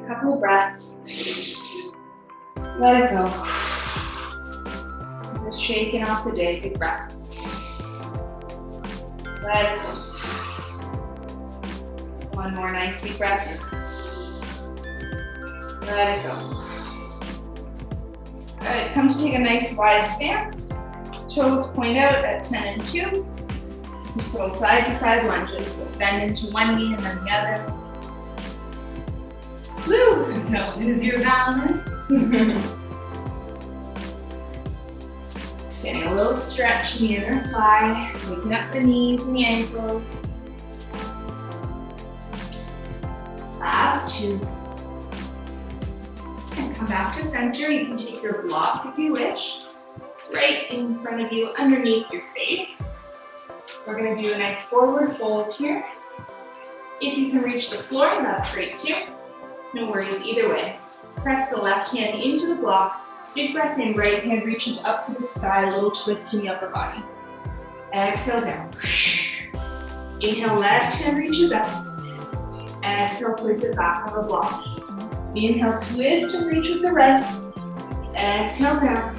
couple of breaths. Let it go. Just shaking off the day, big breath. Let it go. One more nice deep breath in. Let it go. All right, come to take a nice wide stance. Toes point out at 10 and 2. Just little side to side lunges. So bend into one knee and then the other. Woo! Don't lose your balance. Getting a little stretch in the inner thigh, waking up the knees and the ankles. Last 2. And come back to center. You can take your block if you wish. Right in front of you, underneath your face. We're going to do a nice forward fold here. If you can reach the floor, that's great too. No worries either way. Press the left hand into the block. Big breath in, right hand reaches up to the sky, a little twist in the upper body. Exhale down. Inhale, left hand reaches up. Exhale, place it back on the block. Inhale, twist and reach with the right. Exhale down.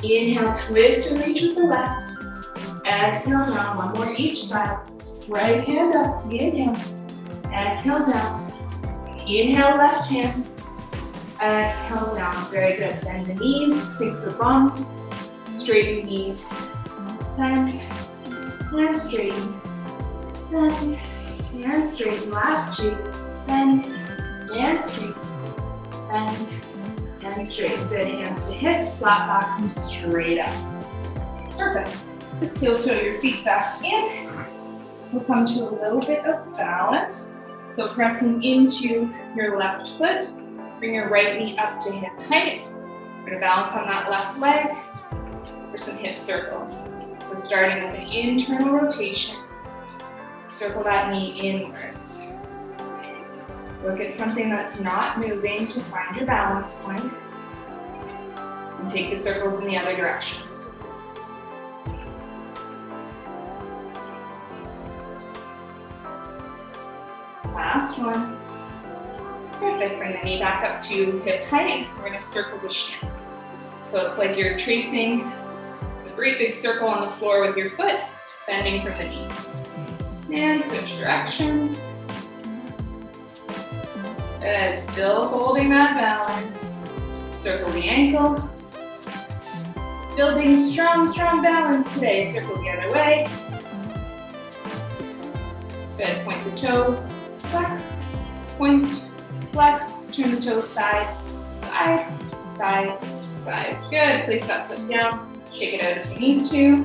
Inhale, twist and reach with the left. Exhale down, one more each side. Right hand up, inhale. Exhale down. Inhale, left hand. Exhale down, very good. Bend the knees, sink the bum. Straighten knees. Bend, and straighten. Bend, and straighten. Last 2. Bend, and straighten. Bend, and straighten. Good, hands to hips, flat back, and straight up. Perfect. Just heel toe your feet back in. We'll come to a little bit of balance. So pressing into your left foot, bring your right knee up to hip height. We're gonna balance on that left leg for some hip circles. So starting with an internal rotation, circle that knee inwards. Look at something that's not moving to find your balance point, and take the circles in the other direction. Last one. Perfect. Bring the knee back up to hip height. We're going to circle the shin. So it's like you're tracing a great big circle on the floor with your foot, bending from the knee. And switch directions. Good. Still holding that balance. Circle the ankle. Building strong, strong balance today. Circle the other way. Good. Point the toes. Flex, point, flex, turn the toes side, side, side, side. Good, place that foot down, shake it out if you need to.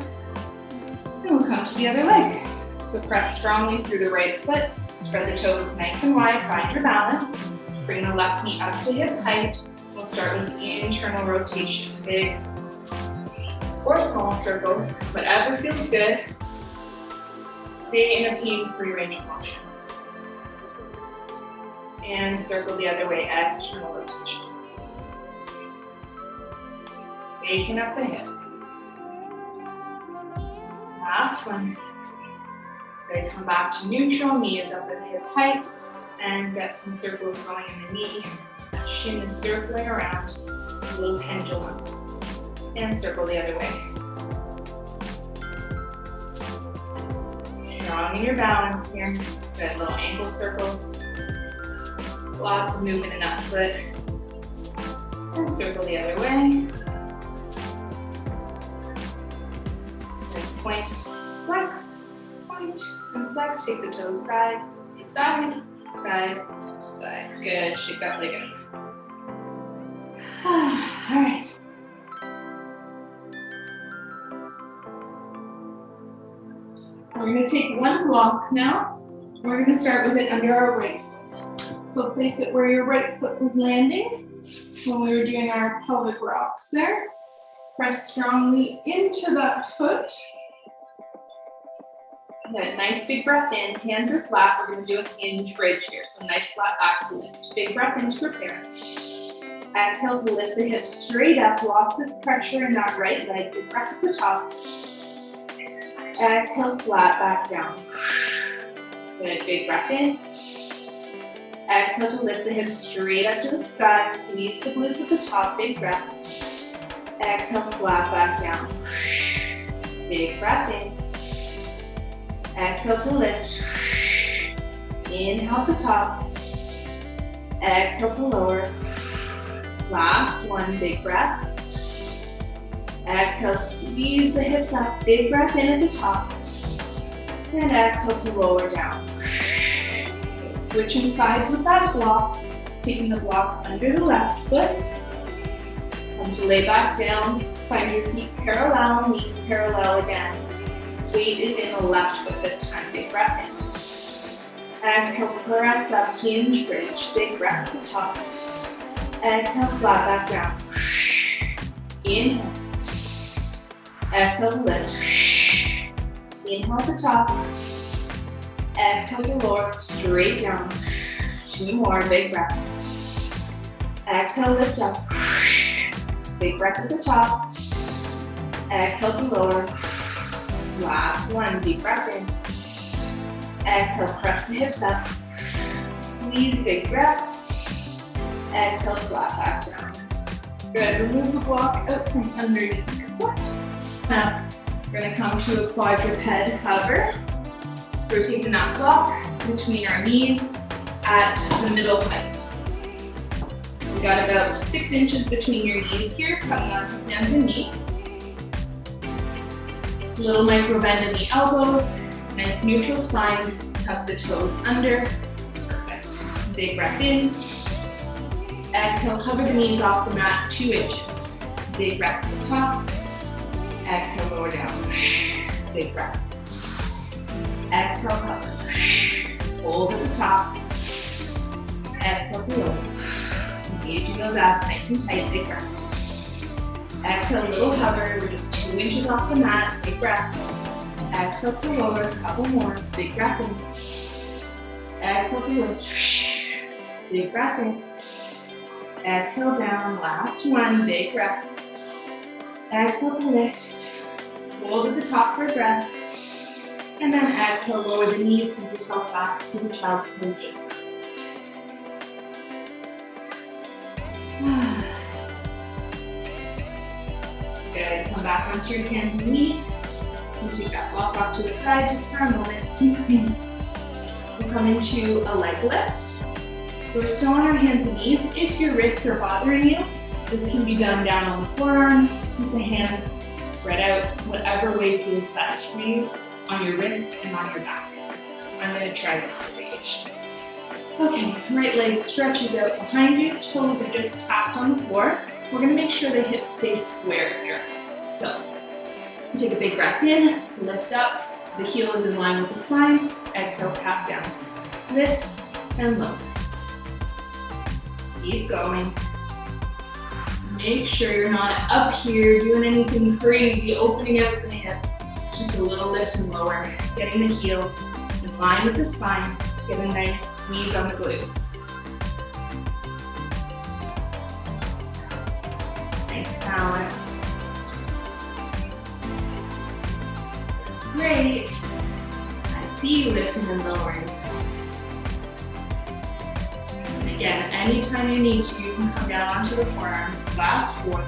And we'll come to the other leg. So press strongly through the right foot, spread the toes nice and wide, find your balance. Bring the left knee up to hip height. We'll start with the internal rotation, big circles or small circles, whatever feels good. Stay in a pain-free range of motion. And circle the other way, external rotation. Waking up the hip. Last one. Good, come back to neutral, knee is up at hip height, and get some circles going in the knee. Shin is circling around, a little pendulum. And circle the other way. Strong in your balance here. Good, little ankle circles. Lots of movement in that foot. And circle the other way. Good. Point, flex, point, and flex. Take the toes side, side, side, side. Good. Shake that leg out. All right. We're going to take one block now. We're going to start with it under our right foot. So place it where your right foot was landing when we were doing our pelvic rocks there. Press strongly into that foot. Good, nice big breath in, hands are flat. We're going to do an hinge bridge here. So nice flat back to lift. Big breath in to prepare. Exhale to lift the hips straight up, lots of pressure in that right leg. Big breath at the top. Exhale, flat back down. Good, big breath in. Exhale to lift the hips straight up to the sky. Squeeze the glutes at the top. Big breath. Exhale, flat back down. Big breath in. Exhale to lift. Inhale at the top. Exhale to lower. Last one, big breath. Exhale, squeeze the hips up. Big breath in at the top. And exhale to lower down. Switching sides with that block. Taking the block under the left foot. Come to lay back down. Find your feet parallel, knees parallel again. Weight is in the left foot this time. Big breath in. Exhale, press up, hinge bridge. Big breath at the top. Exhale, flat back down. Inhale. Exhale to lift. Inhale at the top. Exhale to lower, straight down. 2 more, big breath. Exhale, lift up. Big breath at the top. Exhale to lower. Last one, deep breath in. Exhale, press the hips up. Squeeze, big breath. Exhale, flat back down. Good, remove the block out from underneath your foot. Now, we're gonna come to a quadruped hover. Rotating that block between our knees at the middle height. We got about 6 inches between your knees here, coming onto hands and knees. Little micro bend in the elbows, nice neutral spine, tuck the toes under. Perfect. Big breath in. Exhale, hover the knees off the mat 2 inches. Big breath at the top. Exhale, lower down. Big breath. Exhale, hover. Hold at the top. Exhale to lower. Engaging those abs nice and tight, big breath. Exhale, little hover. We're just 2 inches off the mat, big breath. Exhale to lower, a couple more, big breath in. Exhale to lift. Big breath in. Exhale down, last one, big breath. Exhale to lift. Hold at the top for a breath. And then exhale, lower the knees, sink yourself back to the child's pose just perfect. Good, come back onto your hands and knees. And take that block off to the side just for a moment. We'll come into a leg lift. So we're still on our hands and knees. If your wrists are bothering you, this can be done down on the forearms, with the hands spread out, whatever way feels best for you, on your wrists and on your back. I'm going to try this variation. Okay, right leg stretches out behind you, toes are just tapped on the floor. We're going to make sure the hips stay square here. So, take a big breath in, lift up, so the heel is in line with the spine. Exhale, tap down. Lift and lower. Keep going. Make sure you're not up here doing anything crazy, opening out the hip. It's just a little lift and lower, getting the heel in line with the spine to get a nice squeeze on the glutes. Nice balance. That's great. I see you lifting and lowering. And again, anytime you need to, you can come down onto the forearms. Last 4,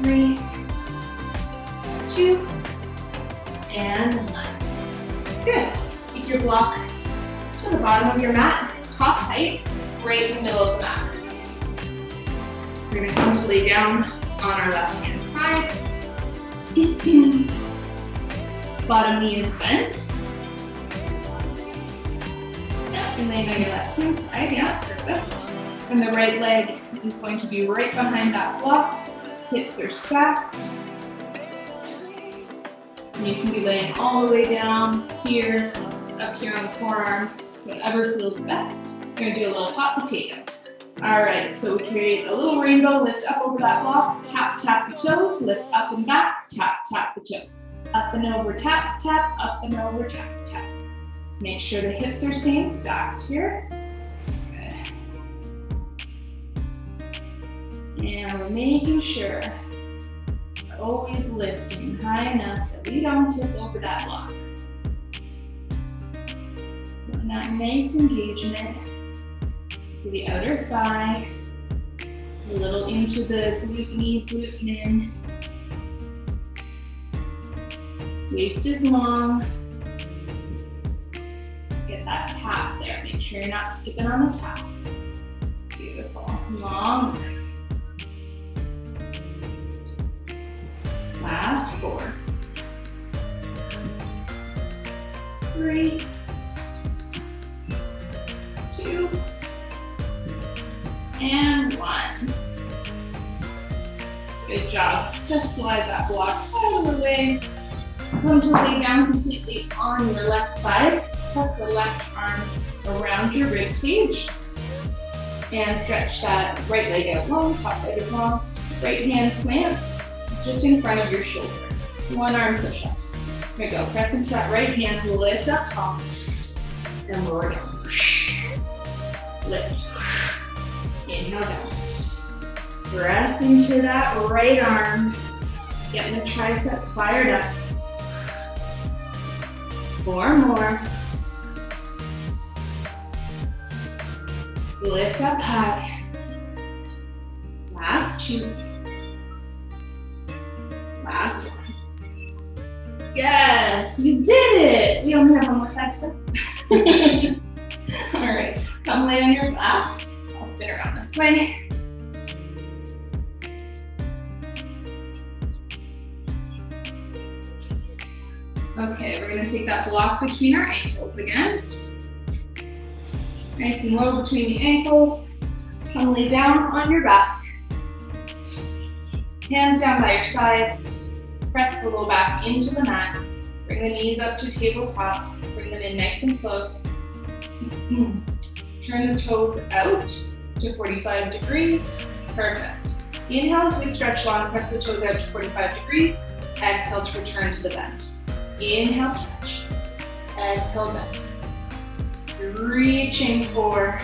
3, 2, and 1. Good. Keep your block to the bottom of your mat, top height, right in the middle of the mat. We're going to come to lay down on our left hand side. Bottom knee is bent. And laying on your left hand side, yeah, perfect. And the right leg is going to be right behind that block. Hips are stacked. And you can be laying all the way down here, up here on the forearm, whatever feels best. We're going to do a little hot potato. All right, so we create a little rainbow, lift up over that block, tap, tap the toes, lift up and back, tap, tap the toes. Up and over, tap, tap, up and over, tap, tap. Make sure the hips are staying stacked here. Good. And we're making sure we're always lifting high enough that we don't tip over that block. Feeling that nice engagement to the outer thigh, a little into the glute med, glute min. Waist is long. Get that tap there. Make sure you're not skipping on the tap. Beautiful. Long. Last 4. 3, 2, and 1. Good job. Just slide that block out of the way. Come to lay down completely on your left side. Tuck the left arm around your rib cage. And stretch that right leg out long, top leg is long. Right hand plants just in front of your shoulder. 1 arm push-ups. Here we go. Press into that right hand, lift up top, and lower down. Lift. Inhale down. Press into that right arm. Getting the triceps fired up. 4 more. Lift up high. Last 2. Last 1. Yes, you did it. We only have 1 more side to go. All right, come lay on your back. I'll spin around this way. Okay, we're gonna take that block between our ankles again. Nice and low between the ankles. Come lay down on your back. Hands down by your sides. Press the low back into the mat. Bring the knees up to tabletop. Bring them in nice and close. Turn the toes out to 45 degrees. Perfect. Inhale as we stretch long. Press the toes out to 45 degrees. Exhale to return to the bend. Inhale, stretch. Exhale, bend. Reaching for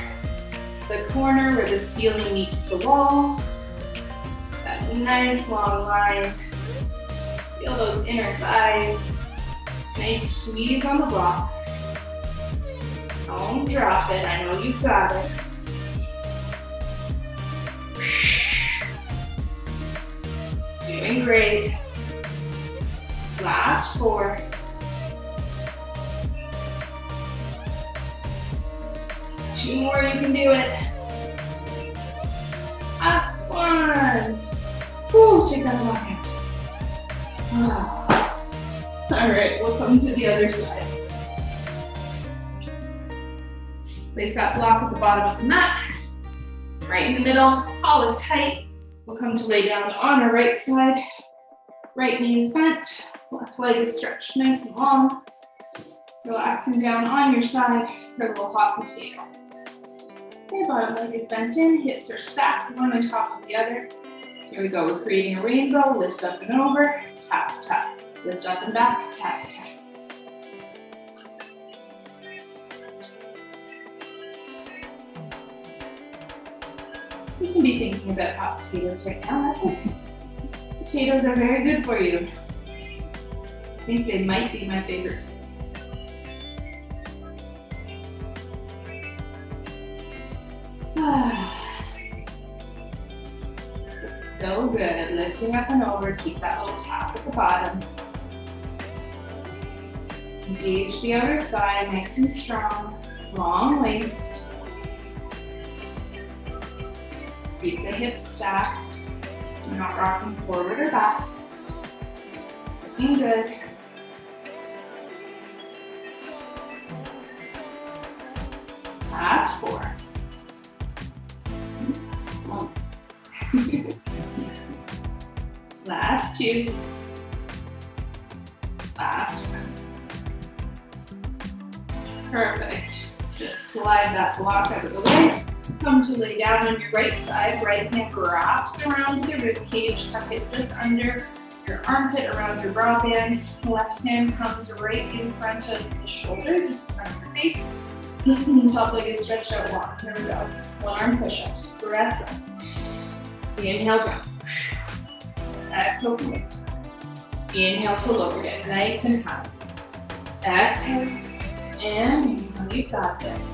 the corner where the ceiling meets the wall. That nice long line. Feel those inner thighs. Nice squeeze on the block. Don't drop it. I know you've got it. Doing great. Last 4. 2 more, you can do it. Last 1. Woo, take that block out. All right, we'll come to the other side. Place that block at the bottom of the mat. Right in the middle, tallest height. We'll come to lay down on our right side. Right knee is bent. Left leg is stretched nice and long. Relaxing down on your side for a little hot potato. Okay, bottom leg is bent in, hips are stacked, one on top of the other. Here we go, we're creating a rainbow, lift up and over, tap, tap. Lift up and back, tap, tap. You can be thinking about hot potatoes right now, that's okay. Potatoes are very good for you. I think they might be my favorite. This looks so good. Lifting up and over, keep that little tap at the bottom. Engage the outer thigh, nice and strong, long waist. Keep the hips stacked. You're not rocking forward or back. Looking good. Last 4. Last 2. Last 1. Perfect. Just slide that block out of the way. Come to lay down on your right side. Right hand wraps around your rib cage. Tuck it just under your armpit, around your bra band. Left hand comes right in front of the shoulder, just in front of your face. Top leg is stretched out long. Here we go. 1 arm push-ups. Press up. Inhale down. Exhale to lift. Inhale to lower it. Nice and high. Exhale. And You've got this.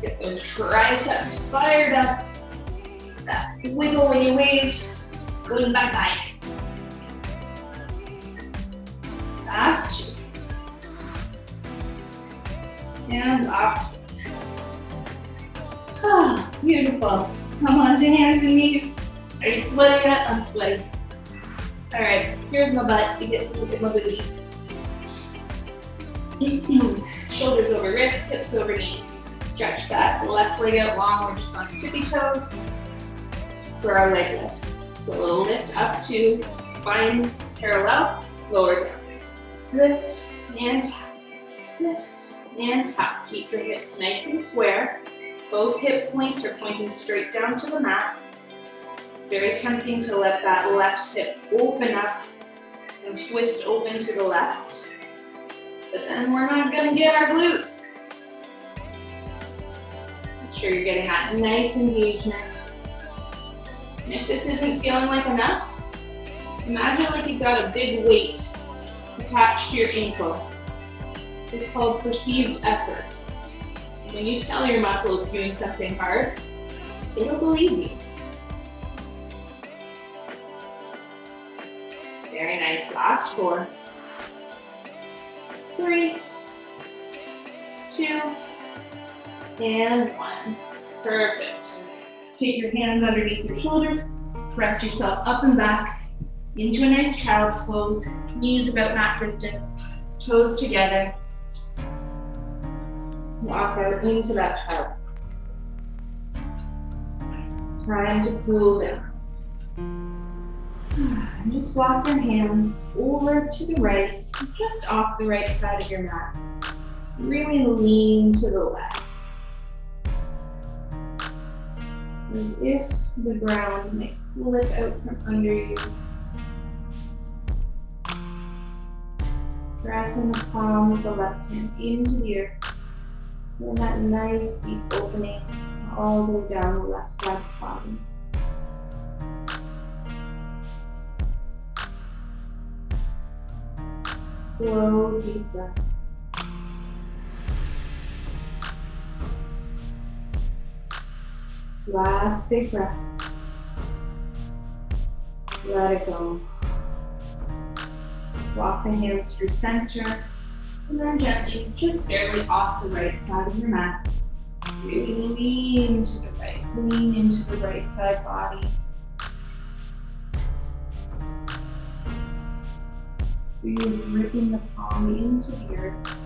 Get those triceps fired up. That wiggle when you wave. Going bye-bye. Fast. And off. Ah, beautiful. Come on to hands and knees. Are you sweating yet? I'm sweating. All right, here's my butt. You get to look at my booty. Shoulders over wrists, hips over knees. Stretch that left leg out long. We're just on tippy toes for our leg lifts. So a little lift up to spine parallel, lower down. Lift and tap. Lift and tap. Keep your hips nice and square. Both hip points are pointing straight down to the mat. It's very tempting to let that left hip open up and twist open to the left. But then we're not gonna get our glutes. Make sure you're getting that nice engagement. And if this isn't feeling like enough, imagine like you've got a big weight attached to your ankle. It's called perceived effort. When you tell your muscle it's doing something hard, it'll believe you. Very nice. Last 4, 3, 2, and 1. Perfect. Take your hands underneath your shoulders, press yourself up and back into a nice child's pose, knees about mat distance, toes together. Walk out into that child's pose. Time to cool down. And just walk your hands over to the right, just off the right side of your mat. Really lean to the left. As if the ground might slip out from under you. Pressing the palm of the left hand into the earth. And that nice deep opening all the way down the left side of the body. Slow, deep breath. Last big breath. Let it go. Walk the hands through center, and then gently, just barely off the right side of your mat. Really lean to the right, lean into the right side body. Really ripping the palm into the earth.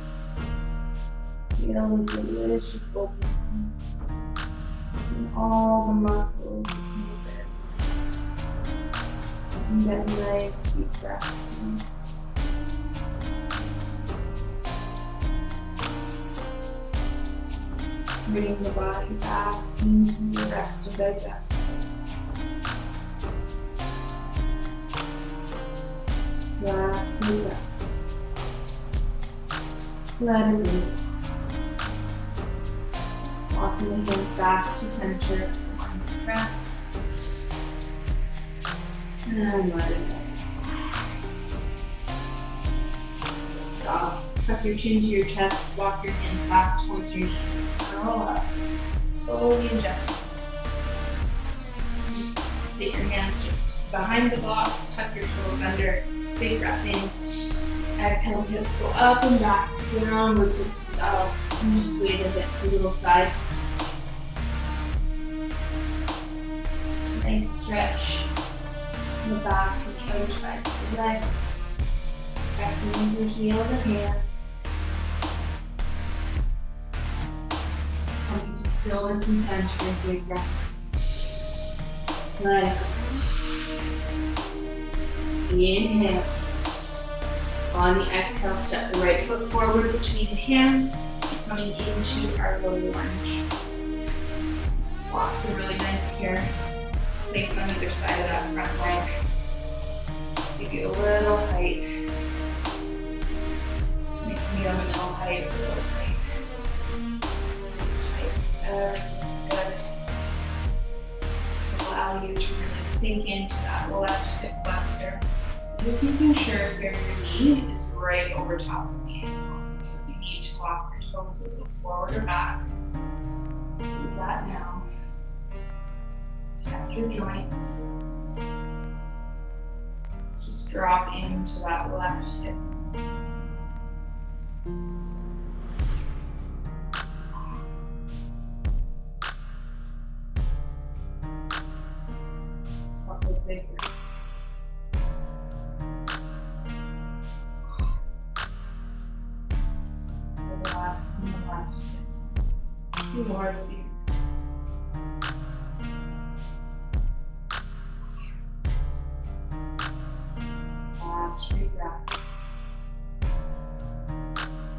Feel the delicious opening in all the muscles in the ribs. And that nice deep breath. Bring the body back into your rest and digest. Last breath. Let it move. Walking the hands back to center. One breath. And let it go. Stop. Tuck your chin to your chest. Walk your hands back towards your knees. Curl up. Slowly adjust. Take your hands just behind the blocks. Tuck your toes under. Big breath in. Exhale, hips go up and back. Downward facing dog. And just sway the hips a little side. Nice stretch in the back and the other side of the legs. Pressing into the heel of the hands. Coming to stillness and center with big breath. Let it go. Inhale. On the exhale, step the right foot forward between the hands, coming into our low lunge. Walks are really nice here. Place on either side of that front leg. Give you a little height. Make me on the middle height, a little height. Just height. That's good. Allow you to really sink into that left hip flexor. Just making sure your knee is right over top of the ankle. That's what you need to walk your toes a little forward or back. Do that now. Check your joints. Let's just drop into that left hip. Couple big breaths. Relax in the left hip. 2 more to see. Straight back.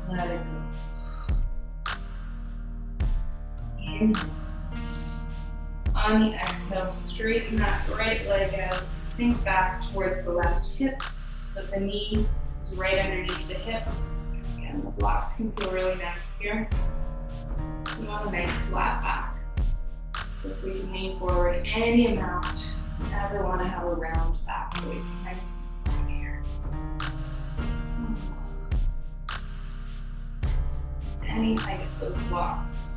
Let it go. Inhale. On the exhale, straighten that right leg out. Sink back towards the left hip so that the knee is right underneath the hip. Again, the blocks can feel really nice here. You want a nice flat back. So if we can lean forward any amount, you never want to have a round back. Always nice. Any height of those blocks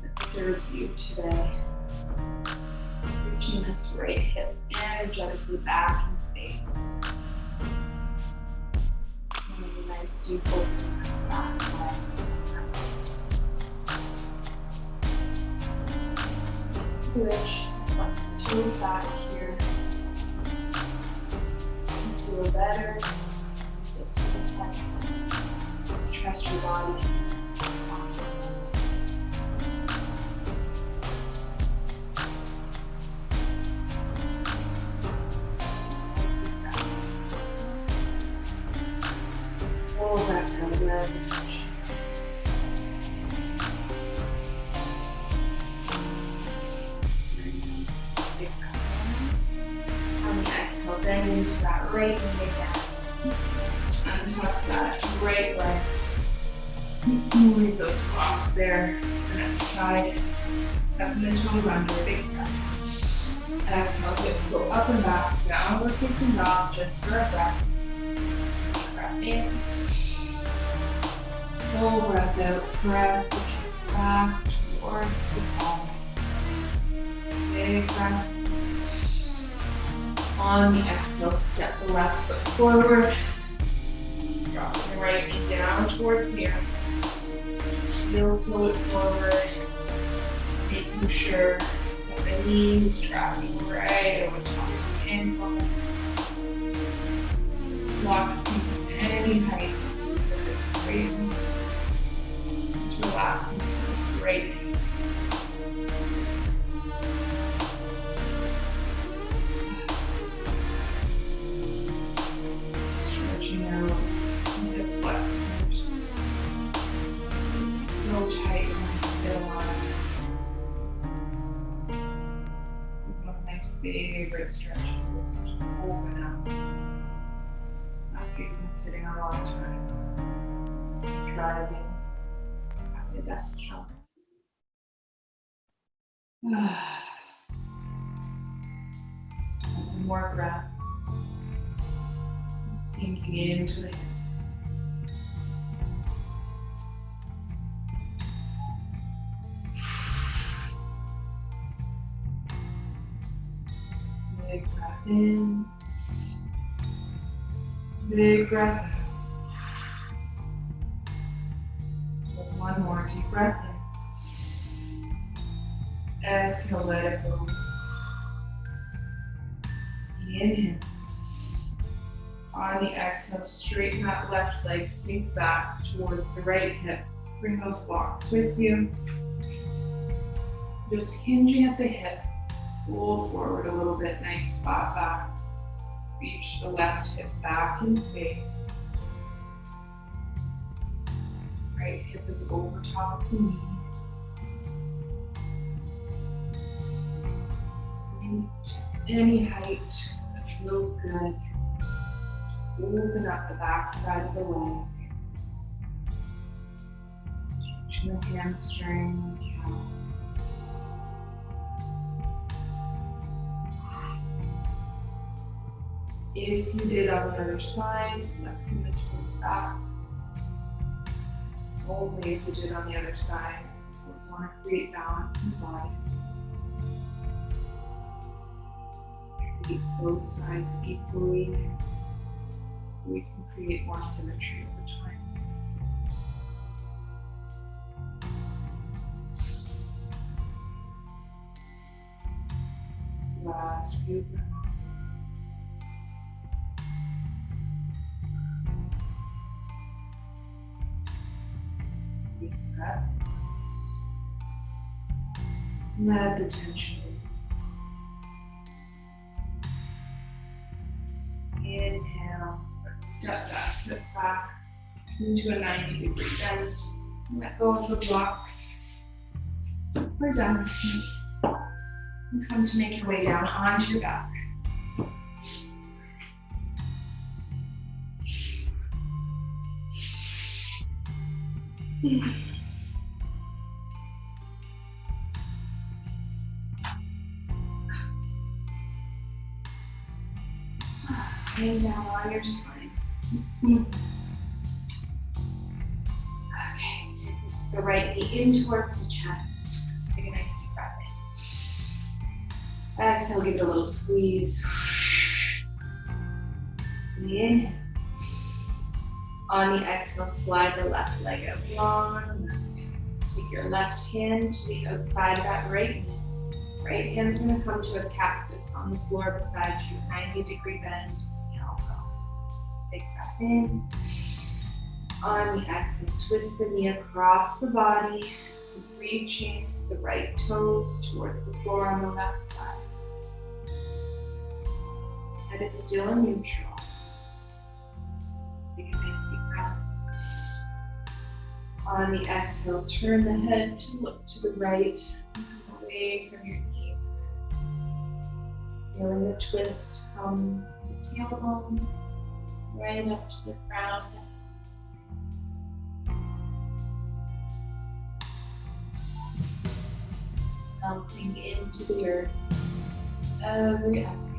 that serves you today. Reaching this right hip energetically back in space. And a nice deep open back side. Switch, flex the toes back here. Feel better. Feel too tight. Just trust your body. Pull back out of that attention. On the exhale, bend into that right leg down. Untuck that right leg. Move those blocks there. And at the side. Tuck the toes under. Big breath. Exhale, hips go up and back. Downward facing dog just for a breath. Breath in. Full breath out. Press the hips back towards the palm. Big breath. On the exhale, step the left foot forward. Dropping the right knee down towards the earth. Heel toe it forward. Making sure that the knee is tracking right over top of the ankle. Blocks can be any height. Great. Just relaxing toes right in. Stretching out the hip flexors. It's so tight when I sit on it. It's one of my favorite stretches. Open up. After you've been sitting a long time. Driving at the desk job. More breaths. Sinking into the hip. Big breath in. Big breath out. One more deep breath in. Exhale, let it go. Inhale. On the exhale, straighten that left leg, sink back towards the right hip. Bring those blocks with you. Just hinging at the hip. Pull forward a little bit, nice flat back. Reach the left hip back in space. Right hip is over top of the knee. Any height that feels good. Open up the back side of the leg. Stretching the hamstring, the calf. If you did on the other side, flexing the toes back. Only if you do it on the other side. You always want to create balance in the body. Treat both sides equally. We can create more symmetry over time. Last few breaths. Deep breath. Let the tension leave. Inhale. Let's step that foot back into a 90-degree bend. Let go of the blocks. We're done with me. And come to make your way down onto your back. Lay down on your spine. Okay, take the right knee in towards the chest. Take a nice deep breath in. Exhale, give it a little squeeze. Inhale. On the exhale, slide the left leg out long. Take your left hand to the outside of that right knee. Right hand's going to come to a cactus on the floor beside you. 90-degree bend. Big breath in. On the exhale, twist the knee across the body, reaching the right toes towards the floor on the left side. Head is still in neutral. Take a nice deep breath. On the exhale, turn the head to look to the right, away from your knees. Feeling the twist from the tailbone right up to the crown. Melting into the earth every exhale.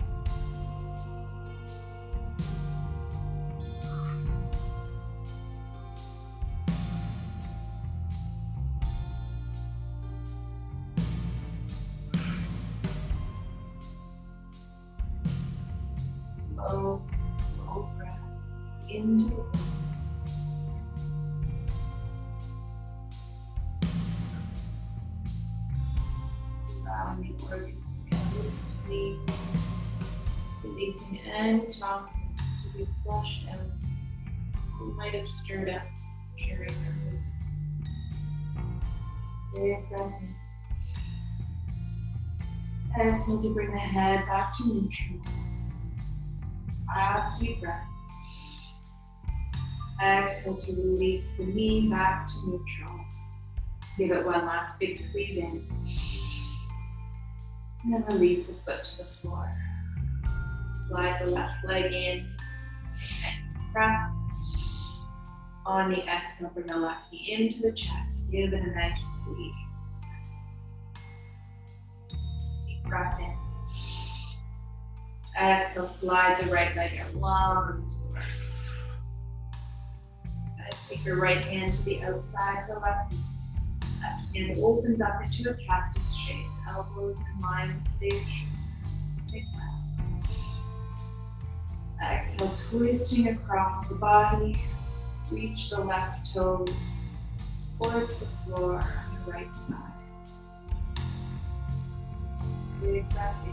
Slow breaths into the allowing the organs to squeeze, releasing any toxins to be flushed out. You might have stirred up during your movement. Big breath in. Exhale to bring the head back to neutral. Last deep breath. Exhale to release the knee back to neutral. Give it one last big squeeze in. And then release the foot to the floor. Slide the left leg in. Next breath. On the exhale, bring the left knee into the chest. Give it a nice squeeze. Deep breath in. Exhale, slide the right leg out long on the floor. Take your right hand to the outside of the left knee. Left hand opens up into a cactus shape. Elbows in line with the big shoulder. Big breath. Exhale, twisting across the body. Reach the left toes towards the floor on the right side. Big breath in.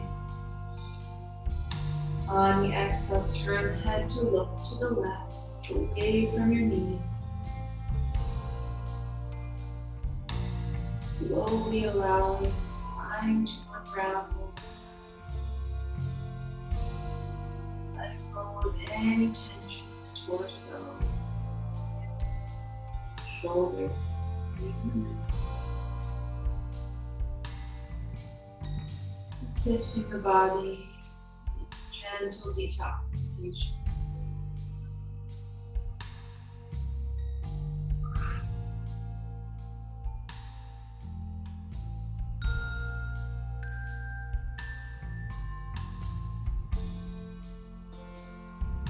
On the exhale, turn the head to look to the left, away from your knees. Slowly allowing the spine to unravel. Let go of any tension in the torso, hips, shoulders, assisting the body in its gentle detoxification.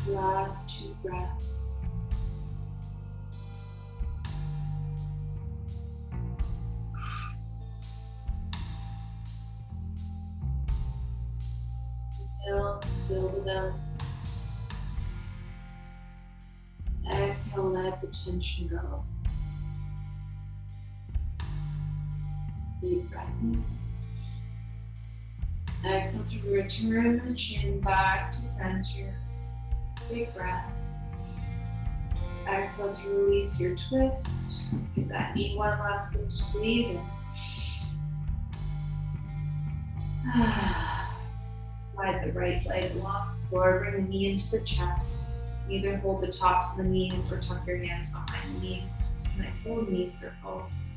Last two breaths. exhale, let the tension go. Deep breath in. Exhale to return the chin back to center. Big breath. Exhale to release your twist. Give that knee one last little squeeze in. Slide the right leg along the floor, bring the knee into the chest. Either hold the tops of the knees or tuck your hands behind the knees. Just nice little knee circles.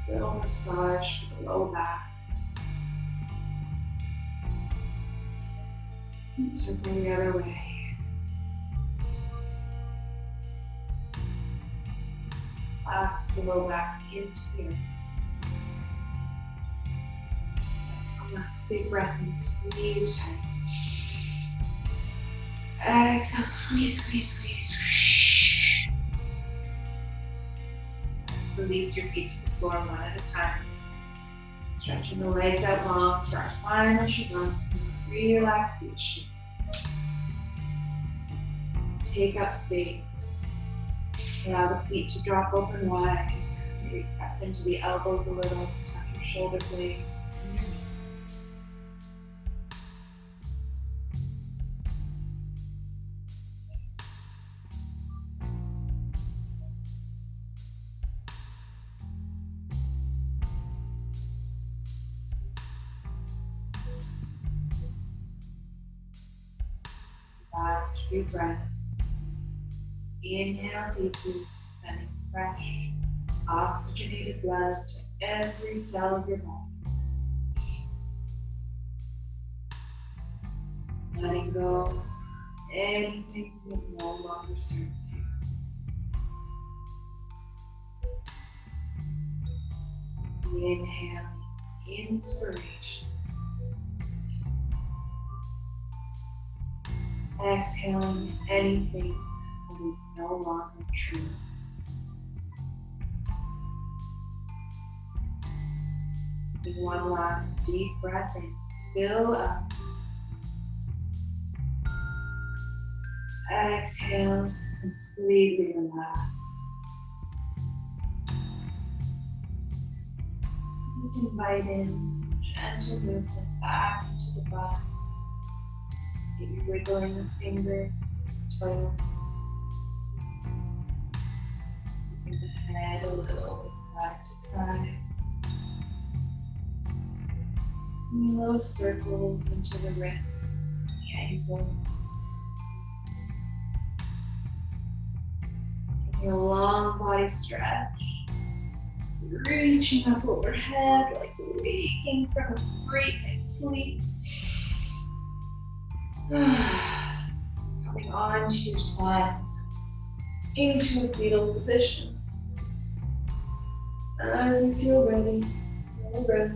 Little massage for the low back. And circle the other way. Relax the low back into the earth. Last big breath and squeeze tight. Exhale, squeeze, squeeze, squeeze. Release your feet to the floor one at a time. Stretching the legs out long for our final Shavasana. Relaxation. Take up space. Allow the feet to drop open wide. Maybe press into the elbows a little to tuck your shoulder blades. Last few breaths. Inhale deeply, sending fresh, oxygenated blood to every cell of your body. Letting go anything that no longer serves you. Inhale, inspiration. Exhaling anything that is no longer true. Taking one last deep breath in, fill up. Exhale to completely relax. Just invite in some gentle movement back into the body. Maybe wiggling the fingers, toes. Taking the head a little side to side. And little circles into the wrists, the ankles. Taking a long body stretch. Reaching up overhead, like waking from a great night's sleep. Coming onto your side, into a fetal position. As you feel ready, no rush.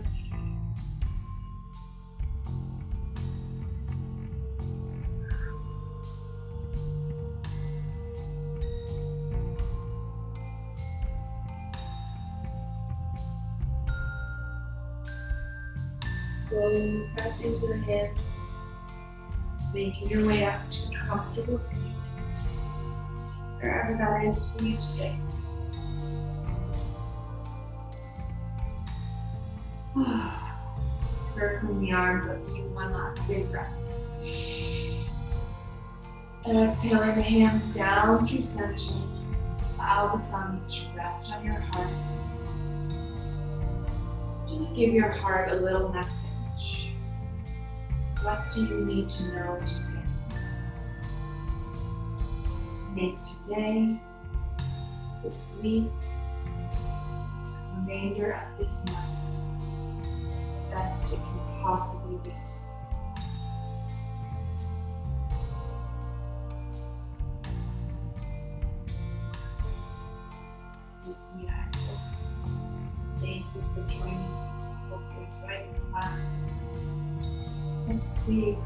Slowly press into the hands. Making your way up to a comfortable seat, wherever that is for you today. Circling the arms, let's take one last big breath. And exhaling the hands down through center. Allow the thumbs to rest on your heart. Just give your heart a little message. What do you need to know today? To make today, this week, the remainder of this month, the best it can possibly be. Thank you for joining me. Hope you enjoyed this class. And please